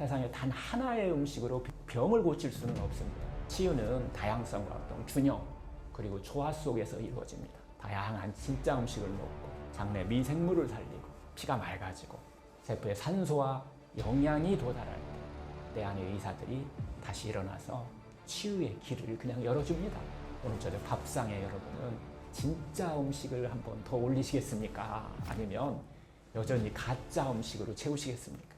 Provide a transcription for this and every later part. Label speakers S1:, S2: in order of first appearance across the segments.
S1: 세상에 단 하나의 음식으로 병을 고칠 수는 없습니다. 치유는 다양성과 어떤 균형 그리고 조화 속에서 이루어집니다. 다양한 진짜 음식을 먹고 장내 미생물을 살리고 피가 맑아지고 세포에 산소와 영양이 도달할 때 내 안의 의사들이 다시 일어나서 치유의 길을 그냥 열어줍니다. 오늘 저녁 밥상에 여러분은 진짜 음식을 한번 더 올리시겠습니까? 아니면 여전히 가짜 음식으로 채우시겠습니까?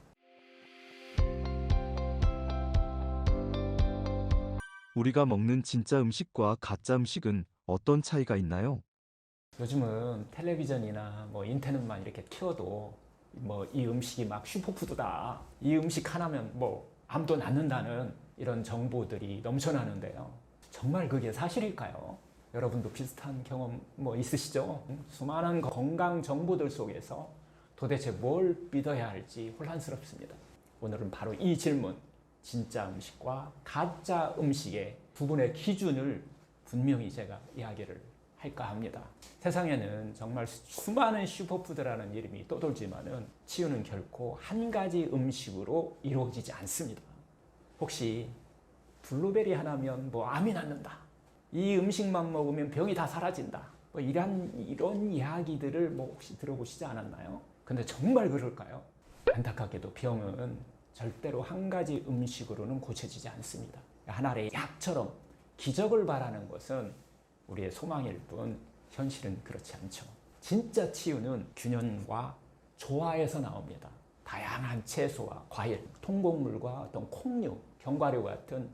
S2: 우리가 먹는 진짜 음식과 가짜 음식은 어떤 차이가 있나요?
S1: 요즘은 텔레비전이나 인터넷만 이렇게 키워도 이 음식이 막 슈퍼푸드다. 이 음식 하나면 암도 낫는다는 이런 정보들이 넘쳐나는데요. 정말 그게 사실일까요? 여러분도 비슷한 경험 있으시죠? 수많은 건강 정보들 속에서 도대체 뭘 믿어야 할지 혼란스럽습니다. 오늘은 바로 이 질문, 진짜 음식과 가짜 음식의 구분의 기준을 분명히 제가 이야기를 할까 합니다. 세상에는 정말 수많은 슈퍼푸드라는 이름이 떠돌지만은 치유는 결코 한 가지 음식으로 이루어지지 않습니다. 혹시 블루베리 하나면 암이 낫는다. 이 음식만 먹으면 병이 다 사라진다. 이런 이야기들을 혹시 들어보시지 않았나요? 근데 정말 그럴까요? 안타깝게도 병은 절대로 한 가지 음식으로는 고쳐지지 않습니다. 하나의 약처럼 기적을 바라는 것은 우리의 소망일 뿐 현실은 그렇지 않죠. 진짜 치유는 균형과 조화에서 나옵니다. 다양한 채소와 과일, 통곡물과 어떤 콩류, 견과류 같은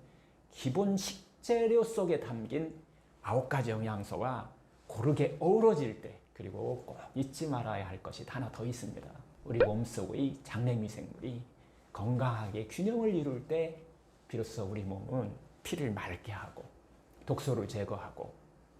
S1: 기본 식재료 속에 담긴 9가지 영양소가 고르게 어우러질 때, 그리고 꼭 잊지 말아야 할 것이 하나 더 있습니다. 우리 몸속의 장내 미생물이 건강하게 균형을 이룰 때 비로소 우리 몸은 피를 맑게 하고 독소를 제거하고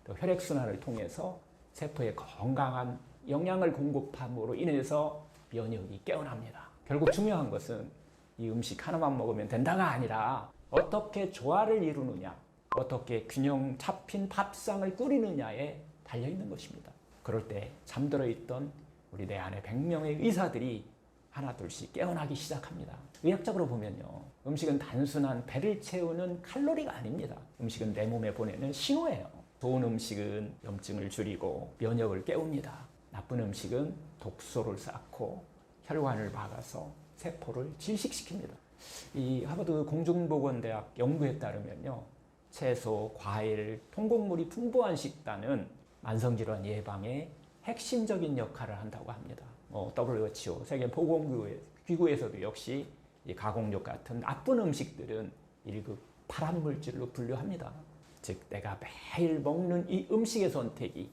S1: 또 혈액순환을 통해서 세포에 건강한 영양을 공급함으로 인해서 면역이 깨어납니다. 결국 중요한 것은 이 음식 하나만 먹으면 된다가 아니라 어떻게 조화를 이루느냐, 어떻게 균형 잡힌 밥상을 꾸리느냐에 달려있는 것입니다. 그럴 때 잠들어 있던 우리 내 안에 100명의 의사들이 하나둘씩 깨어나기 시작합니다. 의학적으로 보면요, 음식은 단순한 배를 채우는 칼로리가 아닙니다. 음식은 내 몸에 보내는 신호예요. 좋은 음식은 염증을 줄이고 면역을 깨웁니다. 나쁜 음식은 독소를 쌓고 혈관을 막아서 세포를 질식시킵니다. 이 하버드 공중보건대학 연구에 따르면요, 채소, 과일, 통곡물이 풍부한 식단은 만성질환 예방에 핵심적인 역할을 한다고 합니다. WHO 세계보건기구에서도 역시 이 가공육 같은 나쁜 음식들은 1급 발암물질로 분류합니다. 즉 내가 매일 먹는 이 음식의 선택이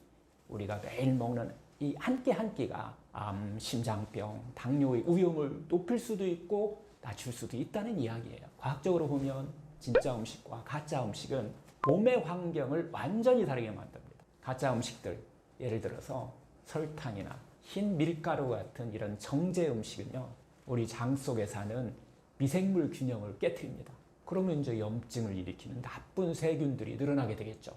S1: 우리가 매일 먹는 이 한 끼 한 끼가 암, 심장병, 당뇨의 위험을 높일 수도 있고 낮출 수도 있다는 이야기예요. 과학적으로 보면 진짜 음식과 가짜 음식은 몸의 환경을 완전히 다르게 만듭니다. 가짜 음식들, 예를 들어서 설탕이나 흰 밀가루 같은 이런 정제 음식은요, 우리 장 속에 사는 미생물 균형을 깨트립니다. 그러면 이제 염증을 일으키는 나쁜 세균들이 늘어나게 되겠죠.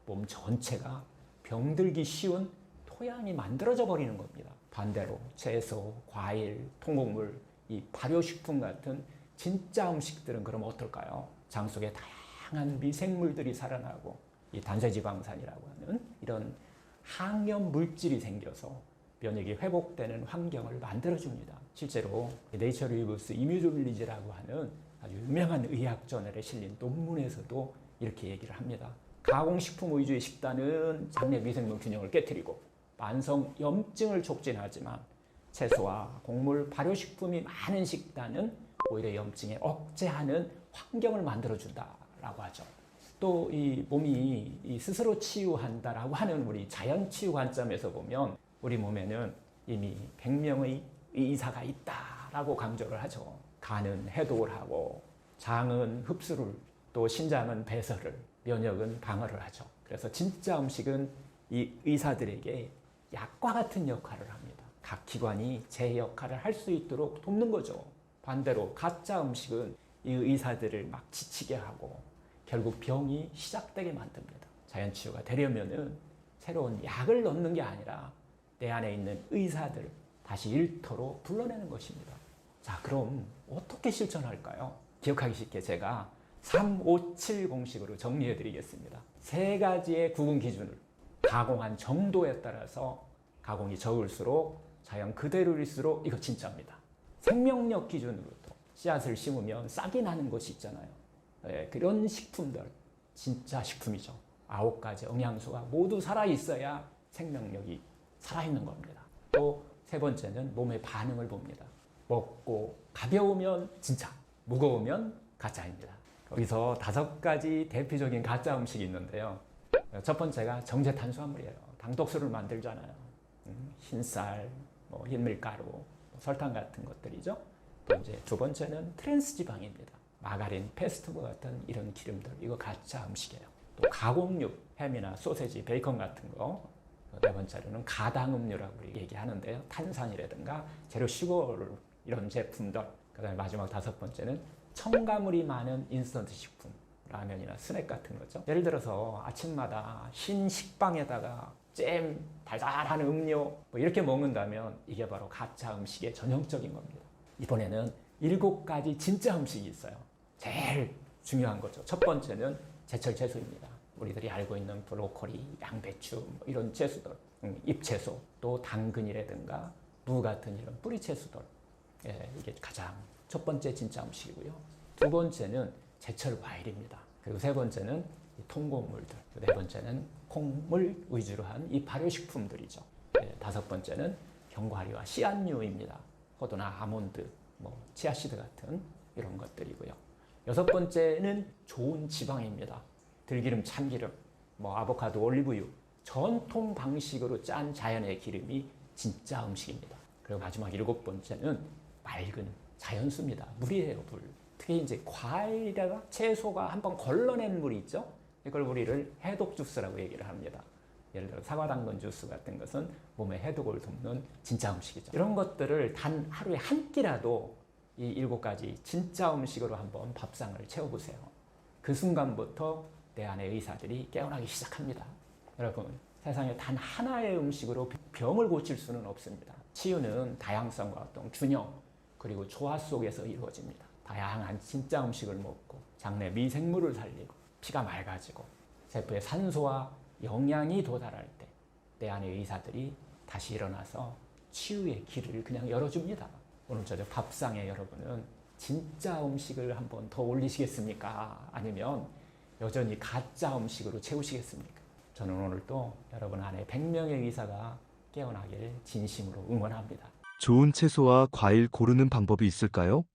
S1: 몸 전체가 병들기 쉬운 토양이 만들어져 버리는 겁니다. 반대로 채소, 과일, 통곡물, 이 발효식품 같은 진짜 음식들은 그럼 어떨까요? 장 속에 다양한 미생물들이 살아나고 이 단세지방산이라고 하는 이런 항염 물질이 생겨서 면역이 회복되는 환경을 만들어줍니다. 실제로 네이처 리뷰스 이뮤졸리지라고 하는 아주 유명한 의학 저널에 실린 논문에서도 이렇게 얘기를 합니다. 가공식품 위주의 식단은 장내 미생물 균형을 깨트리고 만성 염증을 촉진하지만 채소와 곡물, 발효식품이 많은 식단은 오히려 염증에 억제하는 환경을 만들어준다라고 하죠. 또 이 몸이 스스로 치유한다라고 하는 우리 자연 치유 관점에서 보면 우리 몸에는 이미 100명의 의사가 있다라고 강조를 하죠. 간은 해독을 하고 장은 흡수를, 또 신장은 배설을, 면역은 방어를 하죠. 그래서 진짜 음식은 이 의사들에게 약과 같은 역할을 합니다. 각 기관이 제 역할을 할 수 있도록 돕는 거죠. 반대로 가짜 음식은 이 의사들을 막 지치게 하고 결국 병이 시작되게 만듭니다. 자연치유가 되려면은 새로운 약을 넣는 게 아니라 내 안에 있는 의사들 다시 일터로 불러내는 것입니다. 자, 그럼 어떻게 실천할까요? 기억하기 쉽게 제가 357 공식으로 정리해 드리겠습니다. 세 가지의 구분 기준을 가공한 정도에 따라서 가공이 적을수록 자연 그대로일수록 이거 진짜입니다. 생명력 기준으로도 씨앗을 심으면 싹이 나는 것이 있잖아요. 그런 식품들 진짜 식품이죠. 9가지 영양소가 모두 살아있어야 생명력이 살아있는 겁니다. 또 세 번째는 몸의 반응을 봅니다. 먹고 가벼우면 진짜, 무거우면 가짜입니다. 여기서 5가지 대표적인 가짜 음식이 있는데요. 첫 번째가 정제 탄수화물이에요. 당독수를 만들잖아요. 흰쌀, 흰밀가루, 설탕 같은 것들이죠. 또 이제 두 번째는 트랜스 지방입니다. 마가린, 패스트푸드 같은 이런 기름들, 이거 가짜 음식이에요. 또 가공육, 햄이나 소세지, 베이컨 같은 거. 네 번째로는 가당음료라고 얘기하는데요. 탄산이라든가 제로 슈거 이런 제품들. 그다음에 마지막 5번째는 첨가물이 많은 인스턴트 식품, 라면이나 스낵 같은 거죠. 예를 들어서 아침마다 흰 식빵에다가 잼, 달달한 음료 이렇게 먹는다면 이게 바로 가짜 음식의 전형적인 겁니다. 이번에는 7가지 진짜 음식이 있어요. 제일 중요한 거죠. 첫 번째는 제철 채소입니다. 우리들이 알고 있는 브로콜리, 양배추 이런 채소들, 잎채소, 또 당근이라든가 무 같은 이런 뿌리 채소들, 이게 가장 첫 번째 진짜 음식이고요. 두 번째는 제철 과일입니다. 그리고 세 번째는 통곡물들, 네 번째는 콩물 위주로 한 이 발효식품들이죠. 다섯 번째는 견과류와 씨앗류입니다. 포도나 아몬드, 치아씨드 같은 이런 것들이고요. 여섯 번째는 좋은 지방입니다. 들기름, 참기름, 아보카도, 올리브유, 전통 방식으로 짠 자연의 기름이 진짜 음식입니다. 그리고 마지막 7번째는 맑은 자연수입니다. 물이에요, 물. 특히 이제 과일이나 채소가 한번 걸러낸 물이 있죠. 이걸 우리를 해독 주스라고 얘기를 합니다. 예를 들어 사과 당근 주스 같은 것은 몸의 해독을 돕는 진짜 음식이죠. 이런 것들을 단 하루에 한 끼라도 이 7가지 진짜 음식으로 한번 밥상을 채워보세요. 그 순간부터 내 안의 의사들이 깨어나기 시작합니다. 여러분, 세상에 단 하나의 음식으로 병을 고칠 수는 없습니다. 치유는 다양성과 어떤 균형, 그리고 조화 속에서 이루어집니다. 다양한 진짜 음식을 먹고 장내 미생물을 살리고 피가 맑아지고 세포에 산소와 영양이 도달할 때 내 안의 의사들이 다시 일어나서 치유의 길을 그냥 열어줍니다. 오늘 저녁 밥상에 여러분은 진짜 음식을 한번 더 올리시겠습니까? 아니면 여전히 가짜 음식으로 채우시겠습니까? 저는 오늘 또 여러분 안에 100명의 의사가 깨어나길 진심으로 응원합니다.
S2: 좋은 채소와 과일 고르는 방법이 있을까요?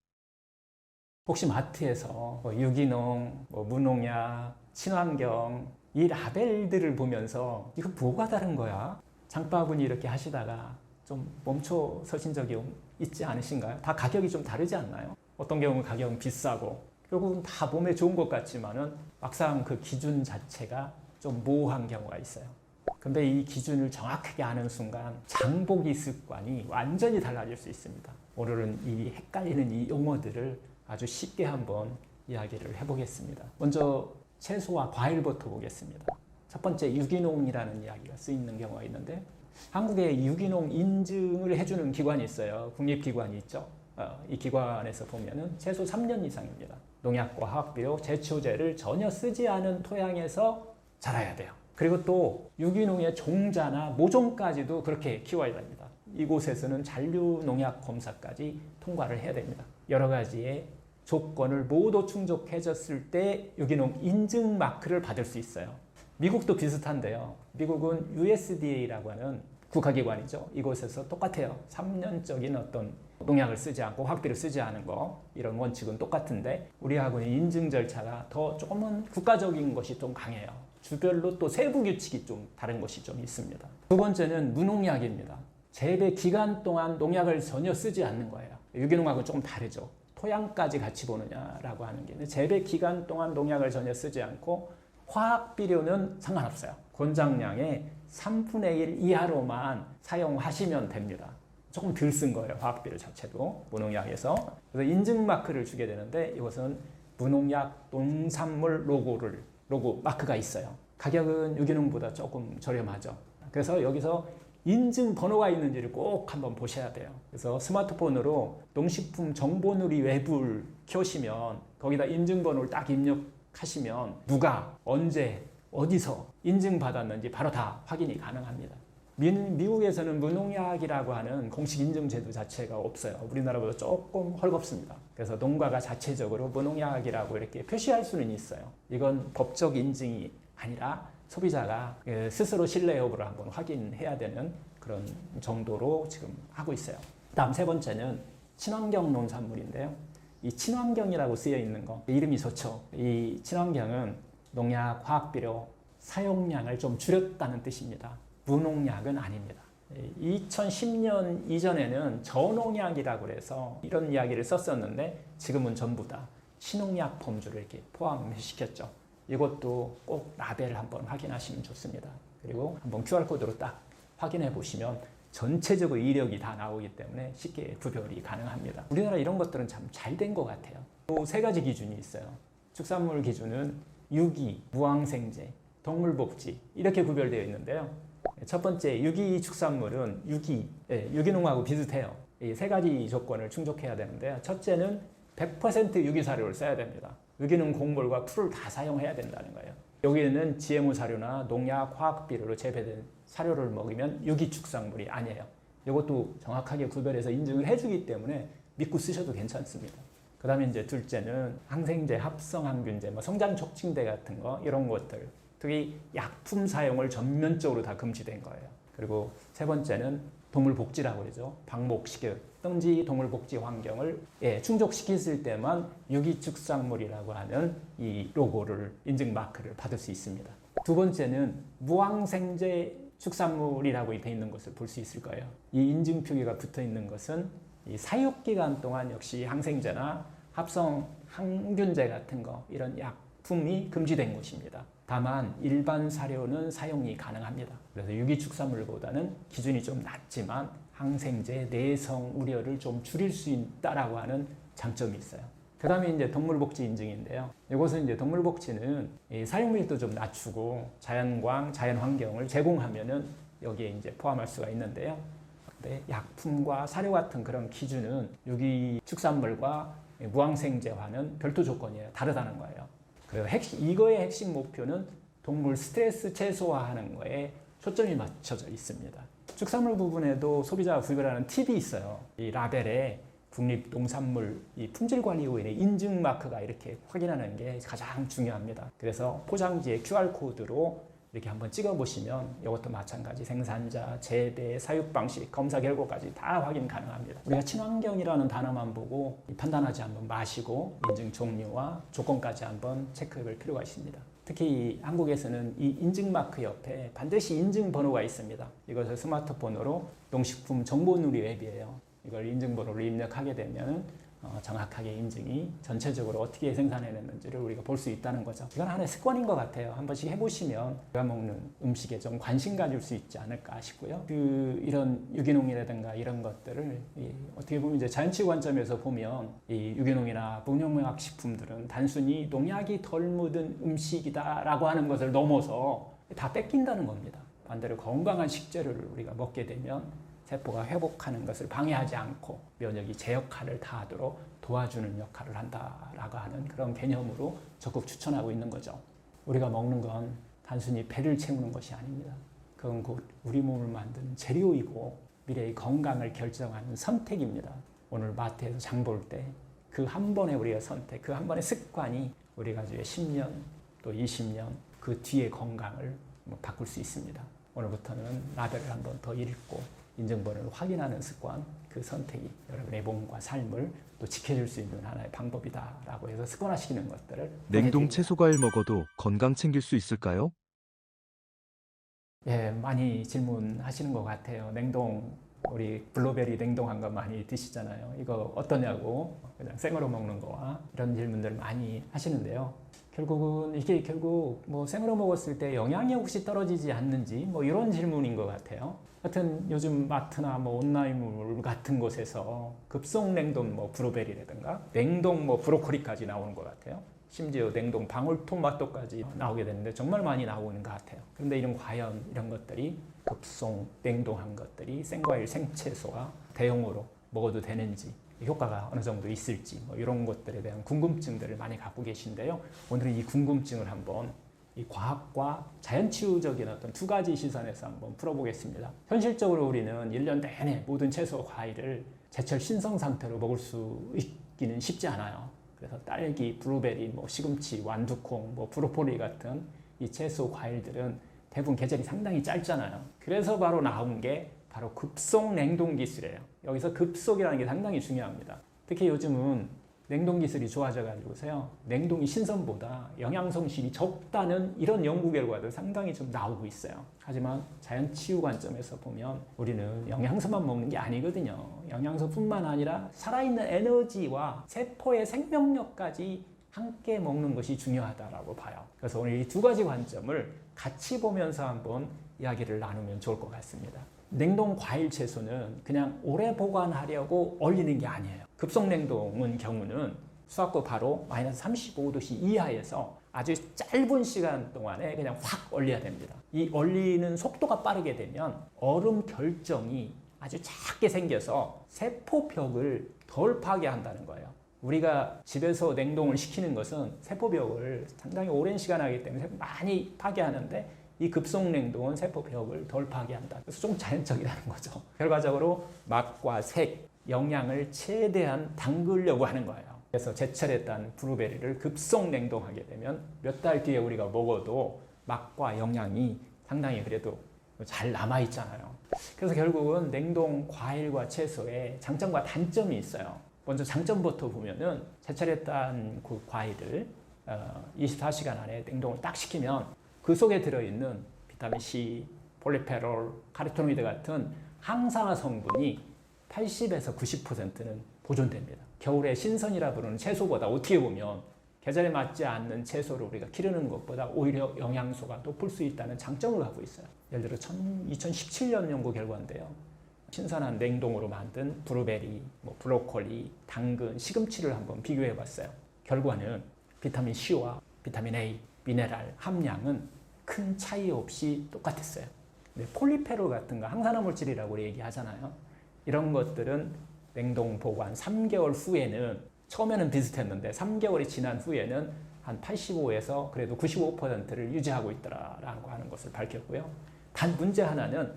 S1: 혹시 마트에서 유기농, 무농약, 친환경 이 라벨들을 보면서 이거 뭐가 다른 거야? 장바구니 이렇게 하시다가 좀 멈춰 서신 적이 있지 않으신가요? 다 가격이 좀 다르지 않나요? 어떤 경우는 가격은 비싸고 결국은 다 몸에 좋은 것 같지만은 막상 그 기준 자체가 좀 모호한 경우가 있어요. 근데 이 기준을 정확하게 아는 순간 장보기 습관이 완전히 달라질 수 있습니다. 오늘은 이 헷갈리는 이 용어들을 아주 쉽게 한번 이야기를 해보겠습니다. 먼저 채소와 과일부터 보겠습니다. 첫 번째 유기농이라는 이야기가 쓰이는 경우가 있는데 한국에 유기농 인증을 해주는 기관이 있어요. 국립기관이 있죠. 이 기관에서 보면은 최소 3년 이상입니다. 농약과 화학비료, 제초제를 전혀 쓰지 않은 토양에서 자라야 돼요. 그리고 또 유기농의 종자나 모종까지도 그렇게 키워야 됩니다. 이곳에서는 잔류 농약 검사까지 통과를 해야 됩니다. 여러 가지의 조건을 모두 충족해졌을 때 유기농 인증 마크를 받을 수 있어요. 미국도 비슷한데요. 미국은 USDA라고 하는 국가기관이죠. 이곳에서 똑같아요. 3년적인 어떤 농약을 쓰지 않고 화학비를 쓰지 않은 거 이런 원칙은 똑같은데 우리하고는 인증 절차가 더 조금은 국가적인 것이 좀 강해요. 주별로 또 세부 규칙이 좀 다른 것이 좀 있습니다. 두 번째는 무농약입니다. 재배 기간 동안 농약을 전혀 쓰지 않는 거예요. 유기농하고는 조금 다르죠. 토양까지 같이 보느냐라고 하는 게 재배 기간 동안 농약을 전혀 쓰지 않고 화학 비료는 상관없어요. 권장량의 3분의 1 이하로만 사용하시면 됩니다. 조금 덜 쓴 거예요. 화학 비료 자체도 무농약에서. 그래서 인증 마크를 주게 되는데 이것은 무농약 농산물 로고 마크가 있어요. 가격은 유기농보다 조금 저렴하죠. 그래서 여기서 인증 번호가 있는지를 꼭 한번 보셔야 돼요. 그래서 스마트폰으로 농식품 정보누리 웹을 켜시면 거기다 인증 번호를 딱 입력하시면 누가 언제 어디서 인증받았는지 바로 다 확인이 가능합니다. 미국에서는 무농약이라고 하는 공식 인증 제도 자체가 없어요. 우리나라보다 조금 헐겁습니다. 그래서 농가가 자체적으로 무농약이라고 이렇게 표시할 수는 있어요. 이건 법적 인증이 아니라 소비자가 스스로 신뢰 여부를 한번 확인해야 되는 그런 정도로 지금 하고 있어요. 다음 세 번째는 친환경 농산물인데요. 이 친환경이라고 쓰여 있는 거 이름이 좋죠. 이 친환경은 농약, 화학비료 사용량을 좀 줄였다는 뜻입니다. 무농약은 아닙니다. 2010년 이전에는 저농약이라고 해서 이런 이야기를 썼었는데 지금은 전부 다 신농약 범주를 이렇게 포함시켰죠. 이것도 꼭 라벨을 한번 확인하시면 좋습니다. 그리고 한번 QR코드로 딱 확인해 보시면 전체적으로 이력이 다 나오기 때문에 쉽게 구별이 가능합니다. 우리나라 이런 것들은 참 잘 된 것 같아요. 또 세 가지 기준이 있어요. 축산물 기준은 유기, 무항생제, 동물복지 이렇게 구별되어 있는데요. 첫 번째 유기 축산물은 유기농하고 비슷해요. 이 세 가지 조건을 충족해야 되는데요. 첫째는 100% 유기 사료를 써야 됩니다. 유기농 곡물과 풀을 다 사용해야 된다는 거예요. 여기에는 GMO 사료나 농약, 화학비료로 재배된 사료를 먹이면 유기 축산물이 아니에요. 이것도 정확하게 구별해서 인증을 해주기 때문에 믿고 쓰셔도 괜찮습니다. 그 다음에 이제 둘째는 항생제, 합성항균제, 성장 촉진제 같은 거 이런 것들 특히 약품 사용을 전면적으로 다 금지된 거예요. 그리고 세 번째는 동물복지라고 그러죠. 방목식육, 뜸지 동물복지 환경을 충족시켰을 때만 유기축산물이라고 하는 이 로고를 인증 마크를 받을 수 있습니다. 두 번째는 무항생제 축산물이라고 되어 있는 것을 볼 수 있을 거예요. 이 인증 표기가 붙어 있는 것은 이 사육 기간 동안 역시 항생제나 합성 항균제 같은 거 이런 약품이 금지된 곳입니다. 다만 일반 사료는 사용이 가능합니다. 그래서 유기축산물보다는 기준이 좀 낮지만 항생제, 내성 우려를 좀 줄일 수 있다라고 하는 장점이 있어요. 그 다음에 이제 동물복지 인증인데요. 이것은 이제 동물복지는 사용밀도 좀 낮추고 자연광, 자연환경을 제공하면은 여기에 이제 포함할 수가 있는데요. 근데 약품과 사료 같은 그런 기준은 유기축산물과 무항생제와는 별도 조건이에요. 다르다는 거예요. 그래서 이거의 핵심 목표는 동물 스트레스 최소화하는 거에 초점이 맞춰져 있습니다. 축산물 부분에도 소비자가 구별하는 팁이 있어요. 이 라벨에 국립농산물 품질관리위원회 인증 마크가 이렇게 확인하는 게 가장 중요합니다. 그래서 포장지에 QR코드로 이렇게 한번 찍어보시면 이것도 마찬가지 생산자, 재배, 사육 방식, 검사 결과까지 다 확인 가능합니다. 우리가 친환경이라는 단어만 보고 판단하지 않으면 마시고 인증 종류와 조건까지 한번 체크해볼 필요가 있습니다. 특히 한국에서는 이 인증 마크 옆에 반드시 인증 번호가 있습니다. 이것을 스마트폰으로 농식품 정보누리 앱이에요. 이걸 인증 번호를 입력하게 되면 정확하게 인증이 전체적으로 어떻게 생산해냈는지를 우리가 볼 수 있다는 거죠. 이건 하나의 습관인 것 같아요. 한 번씩 해보시면 우리가 먹는 음식에 좀 관심 가질 수 있지 않을까 싶고요. 이런 유기농이라든가 이런 것들을 어떻게 보면 이제 자연치유 관점에서 보면 이 유기농이나 무농약 식품들은 단순히 농약이 덜 묻은 음식이다라고 하는 것을 넘어서 다 뺏긴다는 겁니다. 반대로 건강한 식재료를 우리가 먹게 되면 세포가 회복하는 것을 방해하지 않고 면역이 제 역할을 다하도록 도와주는 역할을 한다라고 하는 그런 개념으로 적극 추천하고 있는 거죠. 우리가 먹는 건 단순히 배를 채우는 것이 아닙니다. 그건 곧 우리 몸을 만드는 재료이고 미래의 건강을 결정하는 선택입니다. 오늘 마트에서 장 볼 때 그 한 번의 우리의 선택, 그 한 번의 습관이 우리 가족의 10년 또 20년 그 뒤의 건강을 바꿀 수 있습니다. 오늘부터는 라벨을 한 번 더 읽고 인증번호를 확인하는 습관, 그 선택이 여러분의 몸과 삶을 또 지켜줄 수 있는 하나의 방법이다라고 해서 습관화시키는 것들을
S2: 냉동 채소 과일 먹어도 건강 챙길 수 있을까요?
S1: 예, 많이 질문하시는 것 같아요. 우리 블루베리 냉동한 거 많이 드시잖아요. 이거 어떠냐고 그냥 생으로 먹는 거와 이런 질문들 많이 하시는데요. 결국은 이게 생으로 먹었을 때 영양이 혹시 떨어지지 않는지 이런 질문인 것 같아요. 하여튼 요즘 마트나 온라인몰 같은 곳에서 급속 냉동 블루베리라든가 냉동 브로콜리까지 나오는 것 같아요. 심지어 냉동 방울토마토까지 나오게 되는데 정말 많이 나오는 것 같아요. 그런데 과연 이런 것들이 급속 냉동한 것들이 생과일, 생채소와 대용으로 먹어도 되는지, 효과가 어느 정도 있을지 이런 것들에 대한 궁금증들을 많이 갖고 계신데요. 오늘은 이 궁금증을 한번 이 과학과 자연치유적인 어떤 두 가지 시선에서 한번 풀어보겠습니다. 현실적으로 우리는 1년 내내 모든 채소, 과일을 제철 신성 상태로 먹을 수 있기는 쉽지 않아요. 그래서 딸기, 블루베리, 시금치, 완두콩, 브로콜리 같은 이 채소, 과일들은 대부분 계절이 상당히 짧잖아요. 그래서 바로 나온 게 바로 급속 냉동 기술이에요. 여기서 급속이라는 게 상당히 중요합니다. 특히 요즘은 냉동 기술이 좋아져 가지고서요, 냉동이 신선보다 영양 손실이 적다는 이런 연구 결과도 상당히 좀 나오고 있어요. 하지만 자연 치유 관점에서 보면 우리는 영양소만 먹는 게 아니거든요. 영양소뿐만 아니라 살아있는 에너지와 세포의 생명력까지 함께 먹는 것이 중요하다라고 봐요. 그래서 오늘 이 두 가지 관점을 같이 보면서 한번 이야기를 나누면 좋을 것 같습니다. 냉동 과일 채소는 그냥 오래 보관하려고 얼리는 게 아니에요. 급속 냉동은 경우는 수압고 바로 마이너스 35도씨 이하에서 아주 짧은 시간 동안에 그냥 확 얼려야 됩니다. 이 얼리는 속도가 빠르게 되면 얼음 결정이 아주 작게 생겨서 세포벽을 덜 파괴한다는 거예요. 우리가 집에서 냉동을 시키는 것은 세포벽을 상당히 오랜 시간 하기 때문에 많이 파괴하는데, 이 급속 냉동은 세포벽을 덜 파괴한다. 그래서 좀 자연적이라는 거죠. 결과적으로 맛과 색, 영양을 최대한 담그려고 하는 거예요. 그래서 제철에 딴 블루베리를 급속 냉동하게 되면 몇 달 뒤에 우리가 먹어도 맛과 영양이 상당히 그래도 잘 남아있잖아요. 그래서 결국은 냉동 과일과 채소에 장점과 단점이 있어요. 먼저 장점부터 보면은 제철에 딴 그 과일을 24시간 안에 냉동을 딱 시키면 그 속에 들어있는 비타민C, 폴리페놀, 카로티노이드 같은 항산화 성분이 80에서 90%는 보존됩니다. 겨울에 신선이라 부르는 채소보다 어떻게 보면 계절에 맞지 않는 채소를 우리가 기르는 것보다 오히려 영양소가 높을 수 있다는 장점을 갖고 있어요. 예를 들어 2017년 연구 결과인데요. 신선한 냉동으로 만든 블루베리, 브로콜리, 당근, 시금치를 한번 비교해 봤어요. 결과는 비타민 C와 비타민 A, 미네랄 함량은 큰 차이 없이 똑같았어요. 폴리페놀 같은 거 항산화 물질이라고 우리 얘기하잖아요. 이런 것들은 냉동 보관 3개월 후에는, 처음에는 비슷했는데 3개월이 지난 후에는 한 85에서 그래도 95%를 유지하고 있더라라고 하는 것을 밝혔고요. 단 문제 하나는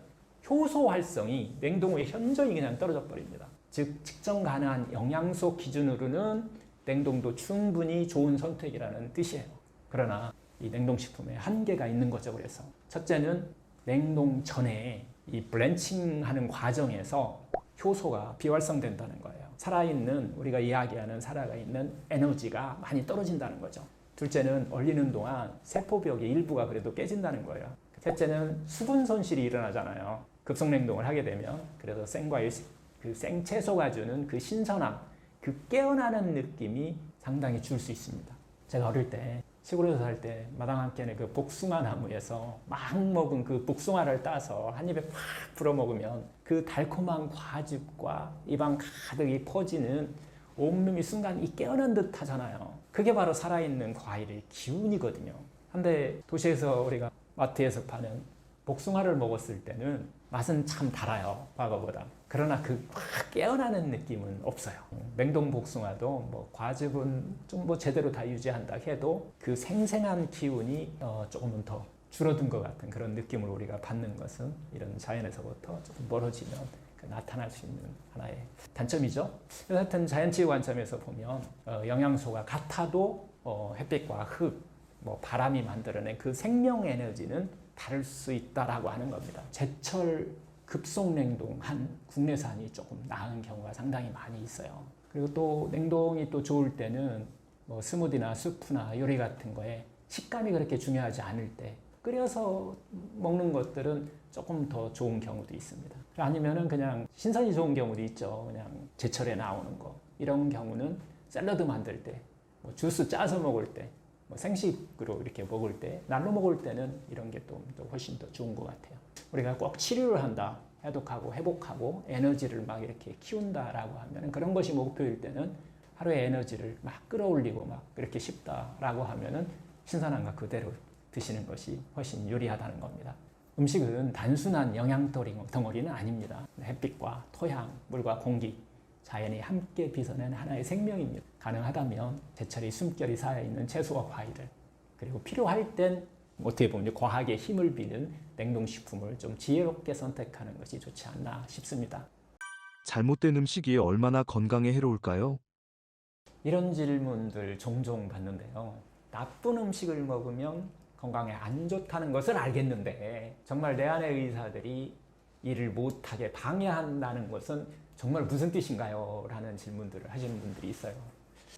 S1: 효소 활성이 냉동 후에 현저히 그냥 떨어져 버립니다. 즉 측정 가능한 영양소 기준으로는 냉동도 충분히 좋은 선택이라는 뜻이에요. 그러나 이 냉동식품에 한계가 있는 거죠. 그래서 첫째는 냉동 전에 이 블렌칭하는 과정에서 효소가 비활성된다는 거예요. 살아있는, 우리가 이야기하는 살아있는 에너지가 많이 떨어진다는 거죠. 둘째는 얼리는 동안 세포벽의 일부가 그래도 깨진다는 거예요. 셋째는 수분 손실이 일어나잖아요. 급속 냉동을 하게 되면. 그래서 생과일, 그 생채소가 주는 그 신선함, 그 깨어나는 느낌이 상당히 줄 수 있습니다. 제가 어릴 때 시골에서 살 때 마당 한켠에 그 복숭아 나무에서 막 먹은 그 복숭아를 따서 한 입에 팍 불어 먹으면 그 달콤한 과즙과 입안 가득이 퍼지는 온몸이 순간 깨어난 듯 하잖아요. 그게 바로 살아있는 과일의 기운이거든요. 근데 도시에서 우리가 마트에서 파는 복숭아를 먹었을 때는 맛은 참 달아요, 과거보다. 그러나 그 확 깨어나는 느낌은 없어요. 냉동 복숭아도 과즙은 좀 제대로 다 유지한다 해도 그 생생한 기운이 조금은 더 줄어든 것 같은 그런 느낌을 우리가 받는 것은 이런 자연에서부터 조금 멀어지면 나타날 수 있는 하나의 단점이죠. 그래서 하여튼 자연치유 관점에서 보면 영양소가 같아도 햇빛과 흙, 바람이 만들어낸 그 생명 에너지는 다를 수 있다라고 하는 겁니다. 제철 급속 냉동한 국내산이 조금 나은 경우가 상당히 많이 있어요. 그리고 또 냉동이 또 좋을 때는 스무디나 수프나 요리 같은 거에 식감이 그렇게 중요하지 않을 때 끓여서 먹는 것들은 조금 더 좋은 경우도 있습니다. 아니면은 그냥 신선이 좋은 경우도 있죠. 그냥 제철에 나오는 거. 이런 경우는 샐러드 만들 때, 주스 짜서 먹을 때, 생식으로 이렇게 먹을 때, 날로 먹을 때는 이런 게 또 훨씬 더 좋은 것 같아요. 우리가 꼭 치료를 한다, 해독하고 회복하고 에너지를 막 이렇게 키운다라고 하면 그런 것이 목표일 때는 하루의 에너지를 막 끌어올리고 막 그렇게 쉽다라고 하면은 신선한 거 그대로 드시는 것이 훨씬 유리하다는 겁니다. 음식은 단순한 영양 덩어리는 아닙니다. 햇빛과 토양, 물과 공기, 자연이 함께 빚어낸 하나의 생명입니다. 가능하다면 제철의 숨결이 쌓여있는 채소와 과일을, 그리고 필요할 땐 어떻게 보면 과하게 힘을 비는 냉동식품을 좀 지혜롭게 선택하는 것이 좋지 않나 싶습니다.
S2: 잘못된 음식이 얼마나 건강에 해로울까요?
S1: 이런 질문들 종종 받는데요. 나쁜 음식을 먹으면 건강에 안 좋다는 것을 알겠는데 정말 내 안의 의사들이 일을 못하게 방해한다는 것은 정말 무슨 뜻인가요? 라는 질문들을 하시는 분들이 있어요.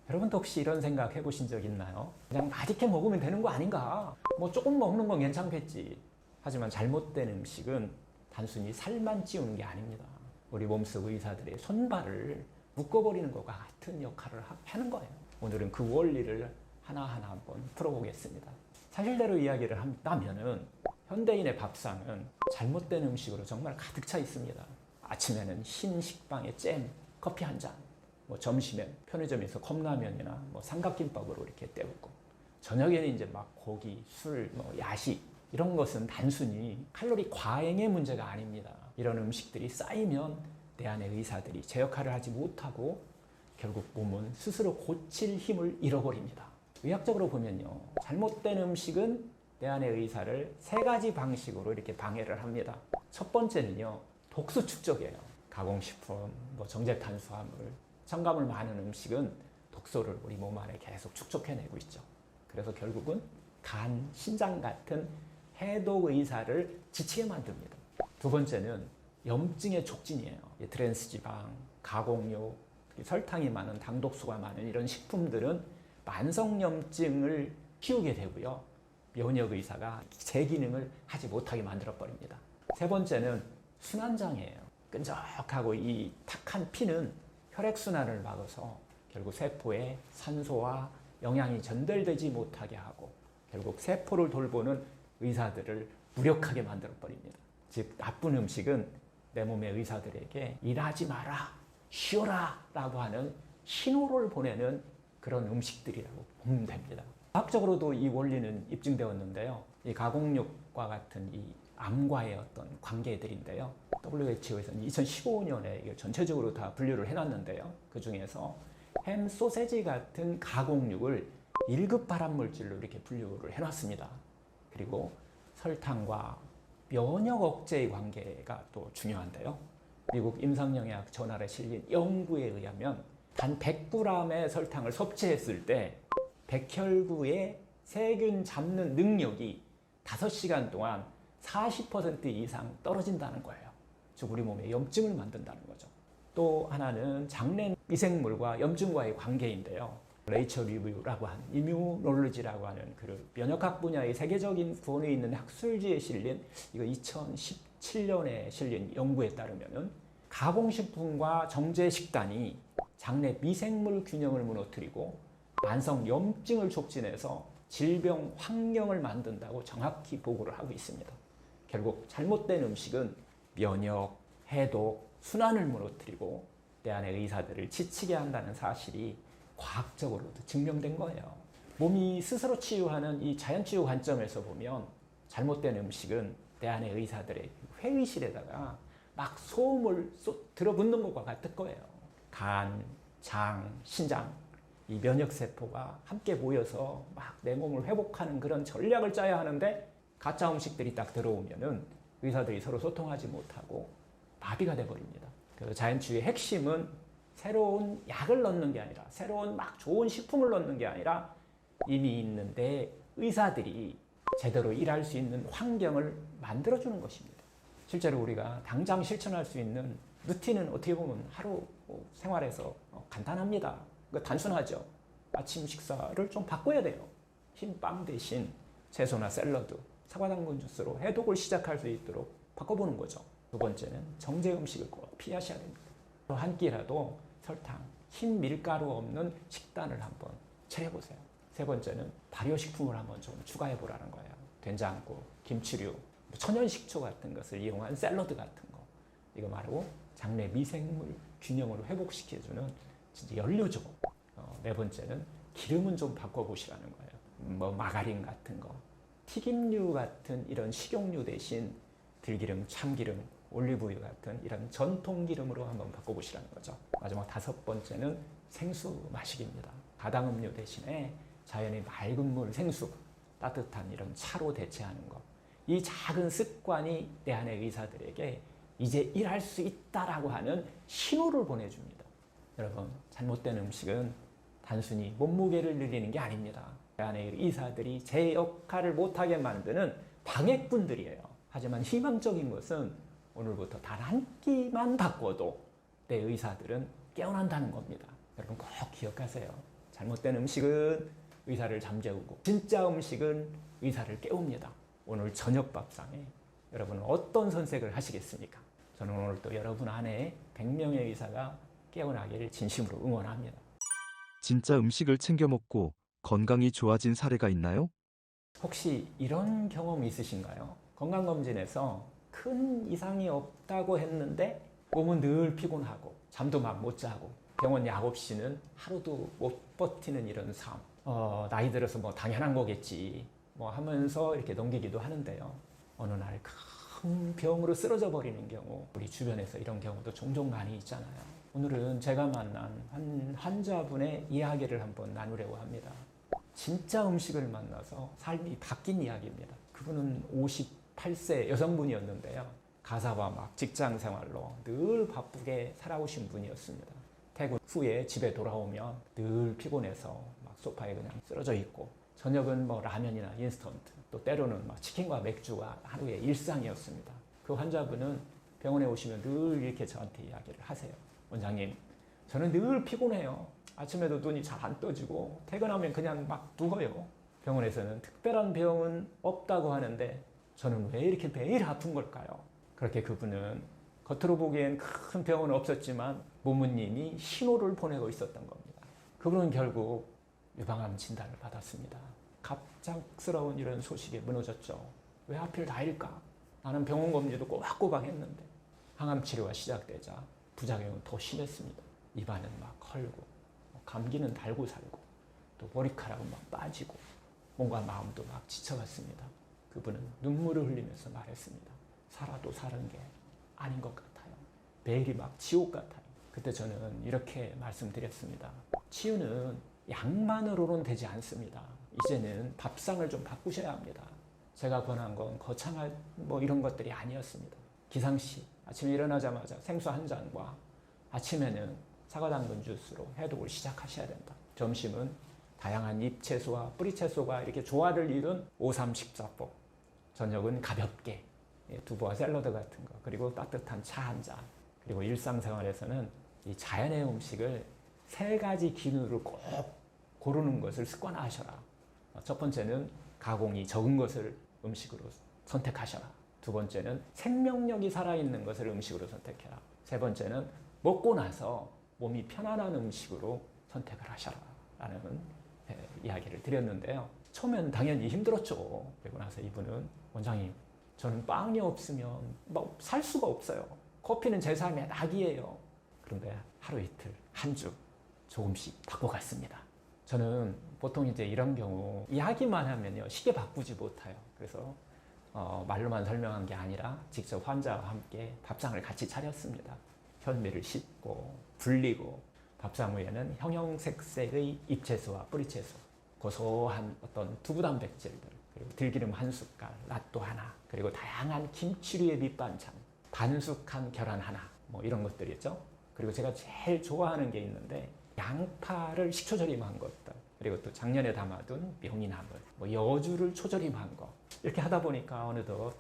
S1: 여러분도 혹시 이런 생각 해보신 적 있나요? 그냥 맛있게 먹으면 되는 거 아닌가? 뭐 조금 먹는 건 괜찮겠지. 하지만 잘못된 음식은 단순히 살만 찌우는 게 아닙니다. 우리 몸속 의사들의 손발을 묶어버리는 것과 같은 역할을 하는 거예요. 오늘은 그 원리를 하나하나 한번 풀어보겠습니다. 사실대로 이야기를 한다면은 현대인의 밥상은 잘못된 음식으로 정말 가득 차 있습니다. 아침에는 흰 식빵에 잼, 커피 한 잔, 뭐 점심엔 편의점에서 컵라면이나 뭐 삼각김밥으로 이렇게 때우고, 저녁에는 이제 막 고기, 술, 뭐 야식, 이런 것은 단순히 칼로리 과잉의 문제가 아닙니다. 이런 음식들이 쌓이면 내 안의 의사들이 제 역할을 하지 못하고 결국 몸은 스스로 고칠 힘을 잃어버립니다. 의학적으로 보면요, 잘못된 음식은 내 안의 의사를 세 가지 방식으로 이렇게 방해를 합니다. 첫 번째는요, 독소 축적이에요. 가공식품, 뭐 정제 탄수화물, 첨가물 많은 음식은 독소를 우리 몸 안에 계속 축적해내고 있죠. 그래서 결국은 간, 신장 같은 해독 의사를 지치게 만듭니다. 두 번째는 염증의 촉진이에요. 트랜스지방, 가공육, 설탕이 많은, 당독수가 많은 이런 식품들은 만성염증을 키우게 되고요. 면역 의사가 제 기능을 하지 못하게 만들어 버립니다. 세 번째는 순환장애예요. 끈적하고 이 탁한 피는 혈액순환을 막아서 결국 세포에 산소와 영양이 전달되지 못하게 하고 결국 세포를 돌보는 의사들을 무력하게 만들어 버립니다. 즉 나쁜 음식은 내 몸의 의사들에게 일하지 마라, 쉬어라 라고 하는 신호를 보내는 그런 음식들이라고 보면 됩니다. 과학적으로도 이 원리는 입증되었는데요. 이 가공육과 같은 이 암과의 어떤 관계들인데요. WHO에서는 2015년에 전체적으로 다 분류를 해놨는데요. 그 중에서 햄, 소세지 같은 가공육을 1급 발암물질로 이렇게 분류를 해놨습니다. 그리고 설탕과 면역 억제의 관계가 또 중요한데요. 미국 임상영양 저널에 실린 연구에 의하면 단 100g의 설탕을 섭취했을 때 백혈구의 세균 잡는 능력이 5시간 동안 40% 이상 떨어진다는 거예요. 즉 우리 몸에 염증을 만든다는 거죠. 또 하나는 장내 미생물과 염증과의 관계인데요. 레이처 리뷰라고 하는 이뮤놀로지라고 하는 그 면역학 분야의 세계적인 권위 있는 학술지에 실린 이거 2017년에 실린 연구에 따르면은 가공식품과 정제 식단이 장내 미생물 균형을 무너뜨리고 만성 염증을 촉진해서 질병 환경을 만든다고 정확히 보고를 하고 있습니다. 결국 잘못된 음식은 면역, 해독, 순환을 무너뜨리고 내 안의 의사들을 지치게 한다는 사실이 과학적으로도 증명된 거예요. 몸이 스스로 치유하는 이 자연치유 관점에서 보면 잘못된 음식은 내 안의 의사들의 회의실에다가 막 소음을 들어붙는 것과 같을 거예요. 간, 장, 신장, 이 면역세포가 함께 모여서 막 내 몸을 회복하는 그런 전략을 짜야 하는데 가짜 음식들이 딱 들어오면은 의사들이 서로 소통하지 못하고 마비가 돼버립니다. 그래서 자연치유의 핵심은 새로운 약을 넣는 게 아니라 새로운 막 좋은 식품을 넣는 게 아니라 이미 있는 내 의사들이 제대로 일할 수 있는 환경을 만들어주는 것입니다. 실제로 우리가 당장 실천할 수 있는 루틴은 어떻게 보면 하루 생활에서 간단합니다. 단순하죠. 아침 식사를 좀 바꿔야 돼요. 흰 빵 대신 채소나 샐러드, 사과 당근 주스로 해독을 시작할 수 있도록 바꿔보는 거죠. 두 번째는 정제 음식을 꼭 피하셔야 됩니다. 한 끼라도 설탕, 흰 밀가루 없는 식단을 한번 차려보세요. 세 번째는 발효식품을 한번 좀 추가해보라는 거예요. 된장국, 김치류, 천연식초 같은 것을 이용한 샐러드 같은 거. 이거 말고 장내 미생물 균형을 회복시켜주는 진짜 연료죠. 네 번째는 기름은 좀 바꿔보시라는 거예요. 뭐 마가린 같은 거, 튀김류 같은 이런 식용유 대신 들기름, 참기름, 올리브유 같은 이런 전통 기름으로 한번 바꿔보시라는 거죠. 마지막 다섯 번째는 생수 마시기입니다. 가당음료 대신에 자연의 맑은 물, 생수, 따뜻한 이런 차로 대체하는 것. 이 작은 습관이 내 안의 의사들에게 이제 일할 수 있다라고 하는 신호를 보내줍니다. 여러분, 잘못된 음식은 단순히 몸무게를 늘리는 게 아닙니다. 내 안의 의사들이 제 역할을 못하게 만드는 방해꾼들이에요. 하지만 희망적인 것은 오늘부터 단 한 끼만 바꿔도 내 의사들은 깨어난다는 겁니다. 여러분 꼭 기억하세요. 잘못된 음식은 의사를 잠재우고 진짜 음식은 의사를 깨웁니다. 오늘 저녁 밥상에 여러분은 어떤 선택을 하시겠습니까? 저는 오늘 또 여러분 안에 100명의 의사가 깨어나기를 진심으로 응원합니다.
S2: 진짜 음식을 챙겨 먹고 건강이 좋아진 사례가 있나요?
S1: 혹시 이런 경험 있으신가요? 건강검진에서 큰 이상이 없다고 했는데 몸은 늘 피곤하고 잠도 막 못 자고 병원 약 없이는 하루도 못 버티는 이런 삶. 나이 들어서 뭐 당연한 거겠지 뭐 하면서 이렇게 넘기기도 하는데요. 어느 날 큰 병으로 쓰러져 버리는 경우, 우리 주변에서 이런 경우도 종종 많이 있잖아요. 오늘은 제가 만난 한 환자분의 이야기를 한번 나누려고 합니다. 진짜 음식을 만나서 삶이 바뀐 이야기입니다. 그분은 58세 여성분이었는데요. 가사와 막 직장 생활로 늘 바쁘게 살아오신 분이었습니다. 퇴근 후에 집에 돌아오면 늘 피곤해서 막 소파에 그냥 쓰러져 있고, 저녁은 뭐 라면이나 인스턴트, 또 때로는 막 치킨과 맥주가 하루의 일상이었습니다. 그 환자분은 병원에 오시면 늘 이렇게 저한테 이야기를 하세요. 원장님, 저는 늘 피곤해요. 아침에도 눈이 잘 안 떠지고 퇴근하면 그냥 막 누워요. 병원에서는 특별한 병은 없다고 하는데 저는 왜 이렇게 매일 아픈 걸까요? 그렇게 그분은 겉으로 보기엔 큰 병은 없었지만 부모님이 신호를 보내고 있었던 겁니다. 그분은 결국 유방암 진단을 받았습니다. 갑작스러운 이런 소식에 무너졌죠. 왜 하필 나일까? 나는 병원 검진도 꼬박꼬박 했는데. 항암 치료가 시작되자 부작용은 더 심했습니다. 입안은 막 헐고, 감기는 달고 살고, 또 머리카락은 막 빠지고, 몸과 마음도 막 지쳐갔습니다. 그분은 눈물을 흘리면서 말했습니다. 살아도 사는 게 아닌 것 같아요. 매일이 막 지옥 같아요. 그때 저는 이렇게 말씀드렸습니다. 치유는 약만으로는 되지 않습니다. 이제는 밥상을 좀 바꾸셔야 합니다. 제가 권한 건 거창한 뭐 이런 것들이 아니었습니다. 기상시 아침에 일어나자마자 생수 한 잔과 아침에는 사과 당근 주스로 해독을 시작하셔야 된다. 점심은 다양한 잎채소와 뿌리채소가 이렇게 조화를 이룬 5-3-14법. 저녁은 가볍게 두부와 샐러드 같은 거, 그리고 따뜻한 차 한 잔. 그리고 일상생활에서는 이 자연의 음식을 3가지 기준으로 꼭 고르는 것을 습관화하셔라. 첫 번째는 가공이 적은 것을 음식으로 선택하셔라. 두 번째는 생명력이 살아있는 것을 음식으로 선택해라. 세 번째는 먹고 나서 몸이 편안한 음식으로 선택을 하셔라 라는 이야기를 드렸는데요. 처음엔 당연히 힘들었죠. 그리고 나서 이분은, 원장님, 저는 빵이 없으면 뭐 살 수가 없어요. 커피는 제 삶의 낙이에요. 그런데 하루 이틀, 한 주 조금씩 바꿔갔습니다. 저는 보통 이제 이런 경우 이야기만 하면요, 쉽게 바꾸지 못해요. 그래서 말로만 설명한 게 아니라 직접 환자와 함께 밥상을 같이 차렸습니다. 현미를 씻고 불리고, 밥상 위에는 형형색색의 잎채소와 뿌리채소, 고소한 어떤 두부 단백질들, 그리고 들기름 한 숟갈, 낫또 하나, 그리고 다양한 김치류의 밑반찬, 반숙한 계란 하나, 뭐 이런 것들이죠. 그리고 제가 제일 좋아하는 게 있는데, 양파를 식초 절임한 것들, 그리고 또 작년에 담아둔 명이나물, 뭐 여주를 초절임한 거, 이렇게 하다 보니까 어느덧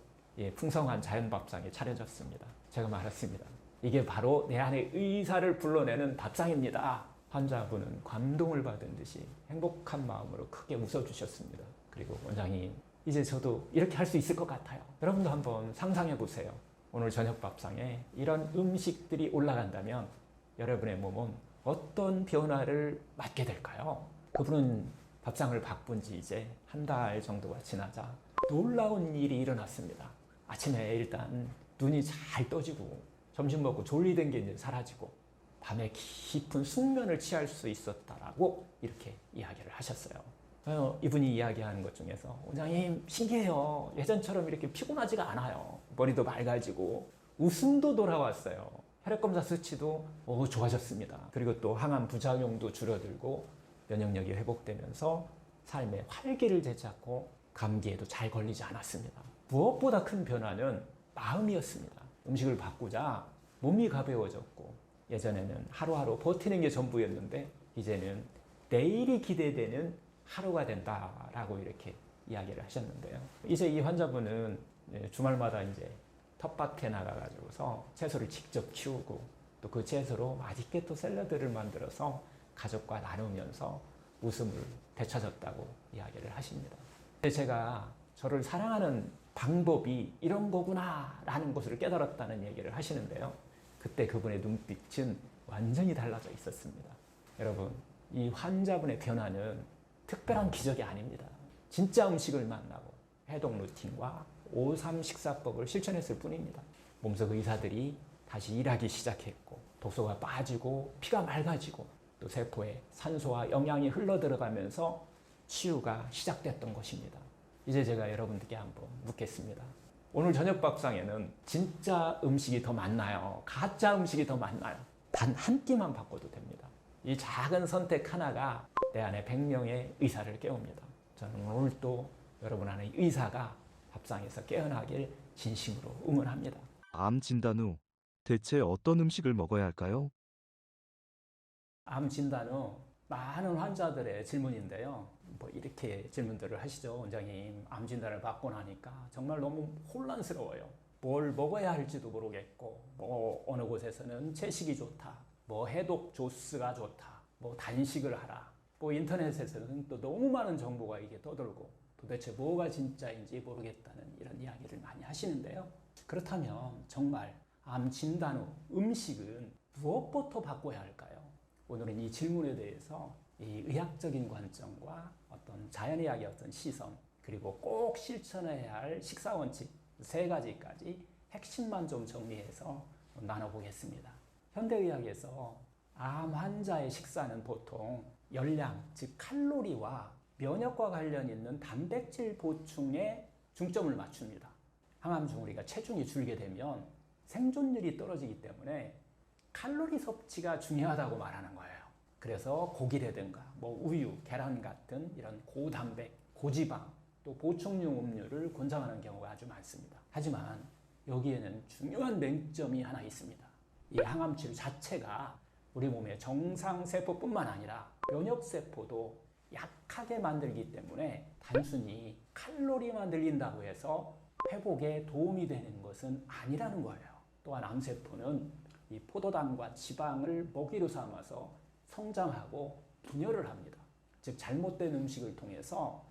S1: 풍성한 자연밥상이 차려졌습니다. 제가 말했습니다. 이게 바로 내 안의 의사를 불러내는 밥상입니다. 환자분은 감동을 받은 듯이 행복한 마음으로 크게 웃어주셨습니다. 그리고 원장님, 이제 저도 이렇게 할 수 있을 것 같아요. 여러분도 한번 상상해 보세요. 오늘 저녁 밥상에 이런 음식들이 올라간다면 여러분의 몸은 어떤 변화를 맞게 될까요? 그분은 밥상을 바꾼 지 이제 한 달 정도가 지나자 놀라운 일이 일어났습니다. 아침에 일단 눈이 잘 떠지고, 점심 먹고 졸리던 게 이제 사라지고, 밤에 깊은 숙면을 취할 수 있었다라고 이렇게 이야기를 하셨어요. 이분이 이야기하는 것 중에서 원장님 신기해요. 예전처럼 이렇게 피곤하지가 않아요. 머리도 맑아지고 웃음도 돌아왔어요. 혈액검사 수치도 좋아졌습니다. 그리고 또 항암 부작용도 줄어들고 면역력이 회복되면서 삶의 활기를 되찾고 감기에도 잘 걸리지 않았습니다. 무엇보다 큰 변화는 마음이었습니다. 음식을 바꾸자 몸이 가벼워졌고 예전에는 하루하루 버티는 게 전부였는데 이제는 내일이 기대되는 하루가 된다라고 이렇게 이야기를 하셨는데요. 이제 이 환자분은 주말마다 이제 텃밭에 나가가지고서 채소를 직접 키우고 또 그 채소로 맛있게 또 샐러드를 만들어서 가족과 나누면서 웃음을 되찾았다고 이야기를 하십니다. 제가 저를 사랑하는 방법이 이런 거구나라는 것을 깨달았다는 얘기를 하시는데요. 그때 그분의 눈빛은 완전히 달라져 있었습니다. 여러분, 이 환자분의 변화는 특별한 기적이 아닙니다. 진짜 음식을 만나고 해독 루틴과 5-3 식사법을 실천했을 뿐입니다. 몸속 의사들이 다시 일하기 시작했고 독소가 빠지고 피가 맑아지고 또 세포에 산소와 영양이 흘러들어가면서 치유가 시작됐던 것입니다. 이제 제가 여러분들께 한번 묻겠습니다. 오늘 저녁 밥상에는 진짜 음식이 더 많나요? 가짜 음식이 더 많나요? 단 한 끼만 바꿔도 됩니다. 이 작은 선택 하나가 내 안에 100명의 의사를 깨웁니다. 저는 오늘 또 여러분 안에 의사가 밥상에서 깨어나길 진심으로 응원합니다.
S2: 암 진단 후 대체 어떤 음식을 먹어야 할까요?
S1: 암 진단 후 많은 환자들의 질문인데요. 뭐 이렇게 질문들을 하시죠. 원장님, 암 진단을 받고 나니까 정말 너무 혼란스러워요. 뭘 먹어야 할지도 모르겠고, 뭐 어느 곳에서는 채식이 좋다, 뭐 해독 조스가 좋다, 뭐 단식을 하라. 뭐 인터넷에서는 또 너무 많은 정보가 이게 떠돌고 도대체 뭐가 진짜인지 모르겠다는 이런 이야기를 많이 하시는데요. 그렇다면 정말 암 진단 후 음식은 무엇부터 바꿔야 할까요? 오늘은 이 질문에 대해서 이 의학적인 관점과 어떤 자연의학의 어떤 시선 그리고 꼭 실천해야 할 식사 원칙 3가지까지 핵심만 좀 정리해서 나눠보겠습니다. 현대의학에서 암 환자의 식사는 보통 열량, 즉 칼로리와 면역과 관련 있는 단백질 보충에 중점을 맞춥니다. 항암 중 우리가 체중이 줄게 되면 생존율이 떨어지기 때문에 칼로리 섭취가 중요하다고 말하는 거예요. 그래서 고기라든가 뭐 우유, 계란 같은 이런 고단백, 고지방, 또 보충용 음료를 권장하는 경우가 아주 많습니다. 하지만 여기에는 중요한 맹점이 하나 있습니다. 이 항암 치료 자체가 우리 몸의 정상세포뿐만 아니라 면역세포도 약하게 만들기 때문에 단순히 칼로리만 늘린다고 해서 회복에 도움이 되는 것은 아니라는 거예요. 또한 암세포는 이 포도당과 지방을 먹이로 삼아서 성장하고 분열을 합니다. 즉 잘못된 음식을 통해서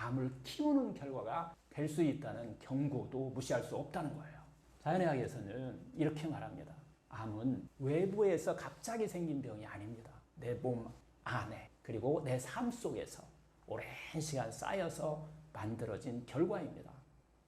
S1: 암을 키우는 결과가 될 수 있다는 경고도 무시할 수 없다는 거예요. 자연의학에서는 이렇게 말합니다. 암은 외부에서 갑자기 생긴 병이 아닙니다. 내 몸 안에 그리고 내 삶 속에서 오랜 시간 쌓여서 만들어진 결과입니다.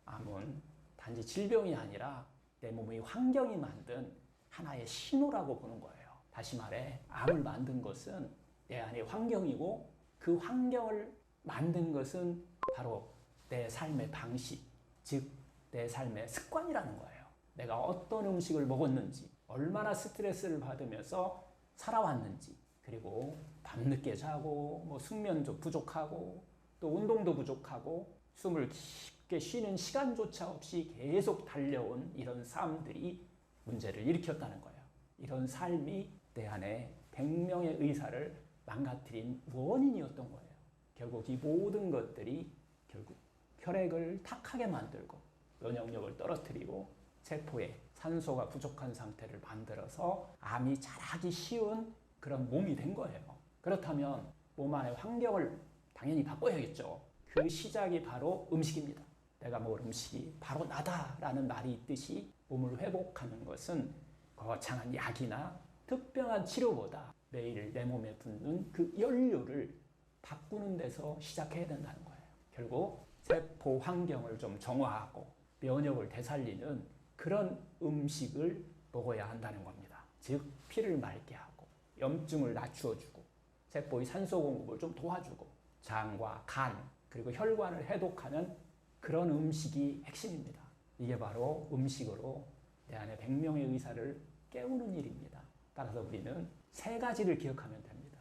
S1: 암은 단지 질병이 아니라 내 몸의 환경이 만든 하나의 신호라고 보는 거예요. 다시 말해 암을 만든 것은 내 안의 환경이고 그 환경을 만든 것은 바로 내 삶의 방식, 즉 내 삶의 습관이라는 거예요. 내가 어떤 음식을 먹었는지, 얼마나 스트레스를 받으면서 살아왔는지, 그리고 밤늦게 자고 뭐 숙면도 부족하고 또 운동도 부족하고 숨을 깊게 쉬는 시간조차 없이 계속 달려온 이런 삶들이 문제를 일으켰다는 거예요. 이런 삶이 내 안에 100명의 의사를 망가뜨린 원인이었던 거예요. 결국 이 모든 것들이 결국 혈액을 탁하게 만들고 면역력을 떨어뜨리고 세포에 산소가 부족한 상태를 만들어서 암이 자라기 쉬운 그런 몸이 된 거예요. 그렇다면 몸 안의 환경을 당연히 바꿔야겠죠. 그 시작이 바로 음식입니다. 내가 먹을 음식이 바로 나다라는 말이 있듯이 몸을 회복하는 것은 거창한 약이나 특별한 치료보다 매일 내 몸에 붙는 그 연료를 바꾸는 데서 시작해야 된다는 거예요. 결국 세포 환경을 좀 정화하고 면역을 되살리는 그런 음식을 먹어야 한다는 겁니다. 즉 피를 맑게 하고 염증을 낮추어주고 세포의 산소 공급을 좀 도와주고 장과 간 그리고 혈관을 해독하는 그런 음식이 핵심입니다. 이게 바로 음식으로 내 안에 100명의 의사를 깨우는 일입니다. 따라서 우리는 세 가지를 기억하면 됩니다.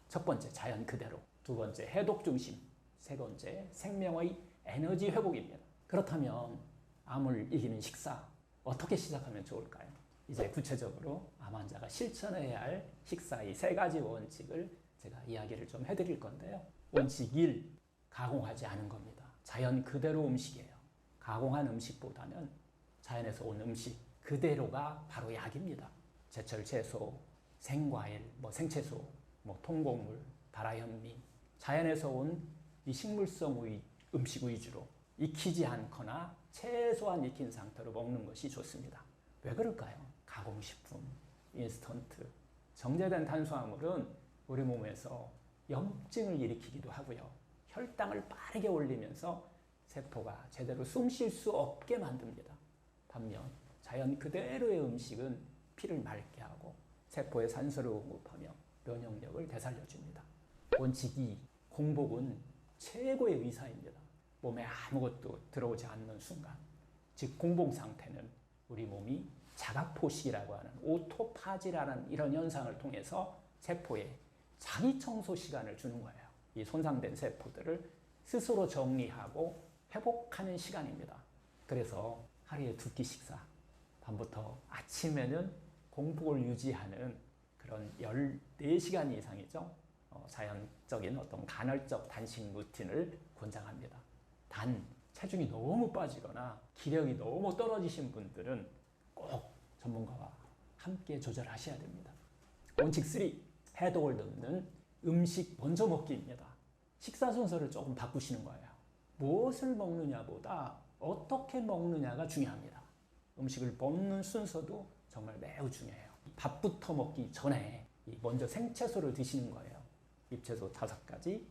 S1: 첫 번째, 자연 그대로. 두 번째, 해독 중심. 세 번째, 생명의 에너지 회복입니다. 그렇다면 암을 이기는 식사 어떻게 시작하면 좋을까요? 이제 구체적으로 암 환자가 실천해야 할 식사의 세 가지 원칙을 제가 이야기를 좀 해드릴 건데요. 원칙 1, 가공하지 않은 겁니다. 자연 그대로 음식이에요. 가공한 음식보다는 자연에서 온 음식 그대로가 바로 약입니다. 제철 채소, 생과일, 생채소, 통곡물, 발화현미, 자연에서 온 이 식물성 음식 위주로 익히지 않거나 최소한 익힌 상태로 먹는 것이 좋습니다. 왜 그럴까요? 가공식품, 인스턴트, 정제된 탄수화물은 우리 몸에서 염증을 일으키기도 하고요. 혈당을 빠르게 올리면서 세포가 제대로 숨 쉴 수 없게 만듭니다. 반면 자연 그대로의 음식은 피를 맑게 하고 세포에 산소를 공급하며 면역력을 되살려줍니다. 원칙 2, 공복은 최고의 의사입니다. 몸에 아무것도 들어오지 않는 순간, 즉 공복 상태는 우리 몸이 자각포식이라고 하는 오토파지라는 이런 현상을 통해서 세포에 자기 청소 시간을 주는 거예요. 이 손상된 세포들을 스스로 정리하고 회복하는 시간입니다. 그래서 하루에 2끼 식사, 밤부터 아침에는 공복을 유지하는 그런 14시간 이상이죠. 자연적인 어떤 간헐적 단식 루틴을 권장합니다. 단, 체중이 너무 빠지거나 기력이 너무 떨어지신 분들은 꼭 전문가와 함께 조절하셔야 됩니다. 원칙 3, 해독을 넣는 음식 먼저 먹기입니다. 식사 순서를 조금 바꾸시는 거예요. 무엇을 먹느냐보다 어떻게 먹느냐가 중요합니다. 음식을 먹는 순서도 정말 매우 중요해요. 밥부터 먹기 전에 먼저 생채소를 드시는 거예요. 잎채소 5가지,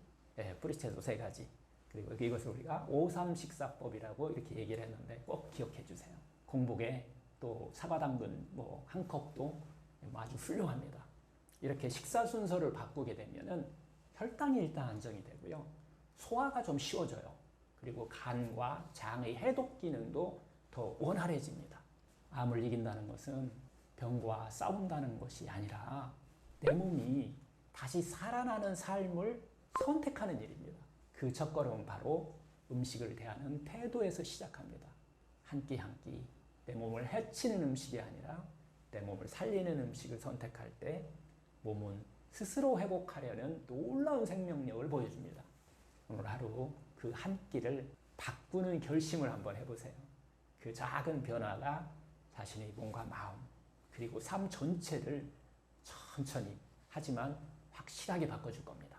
S1: 뿌리채소 3가지. 그리고 이것을 우리가 5-3 식사법이라고 이렇게 얘기를 했는데 꼭 기억해 주세요. 공복에 또 사과 당근 한 컵도 아주 훌륭합니다. 이렇게 식사 순서를 바꾸게 되면은 혈당이 일단 안정이 되고요. 소화가 좀 쉬워져요. 그리고 간과 장의 해독 기능도 더 원활해집니다. 암을 이긴다는 것은 병과 싸운다는 것이 아니라 내 몸이 다시 살아나는 삶을 선택하는 일입니다. 그 첫걸음은 바로 음식을 대하는 태도에서 시작합니다. 한 끼 한 끼 내 몸을 해치는 음식이 아니라 내 몸을 살리는 음식을 선택할 때 몸은 스스로 회복하려는 놀라운 생명력을 보여줍니다. 오늘 하루 그 한 끼를 바꾸는 결심을 한번 해보세요. 그 작은 변화가 자신의 몸과 마음 그리고 삶 전체를 천천히 하지만 확실하게 바꿔줄 겁니다.